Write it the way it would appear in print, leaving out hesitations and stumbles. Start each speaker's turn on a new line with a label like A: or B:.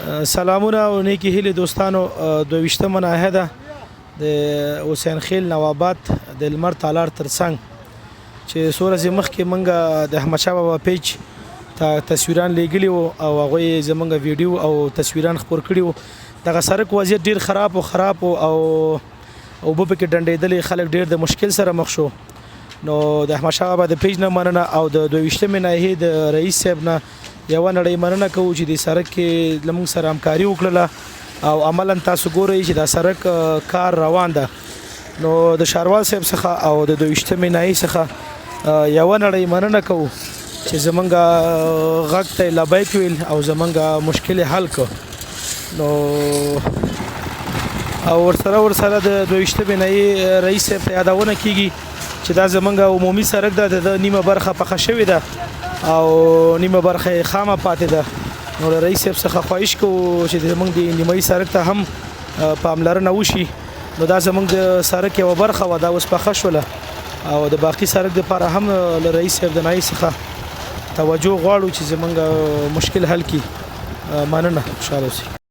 A: سلامونه او نیکی هیله دوستانو 22مه ناحیه ده د حسین خیل نواباد د لمر تالار ترڅنګ چې څو ورځې مخکې موږ د احمدشاه بابا پیج ته تصویران لیږلي وو او هغوی زموږ ویډیو او تصویران خپور کړي وو. دغه سړک وضعیت ډېر خراب و او اوبه پکې ډنډېدلې، خلک ډېر د مشکل سره مخ شو. نو د احمدشاه بابا د پیج نه مننه او د 22مې ناحیې د رئیس صاحب نه یوه نړۍ مننه کوو چې د سړک کې له موږ سره همکاري وکړله او عملا تاسو ګورئ چې دا سړک کار روان ده. نو د ښاروال صاحب څخه او د 22مې ناحیې څخه یوه نړۍ مننه کوو چې زمونږ غږ ته لبیک ویل او زمونږ مشکل حل کړ. نو او ورسره د 22مې ناحیې رئیس صاحب ته یادونه کیږي چې دا زمونږ عمومي سړک ده، د نیمه برخه پخه شوې ده او نیمه برخه یې خامه پاتې ده. نو له رئیس صاحب څخه خواهش کوو چې زمونږ د نیمایي سړک ته هم پاملرنه وشي. نو دا زمونږ د سړک یوه برخه وه، دا اوس پخه شوله او د باقي سړک دپاره هم له رئیس صاحب د ناحیې څخه توجه غواړو چې زمونږ مشکل حل کړي. مننه، خوشحاله اوسئ.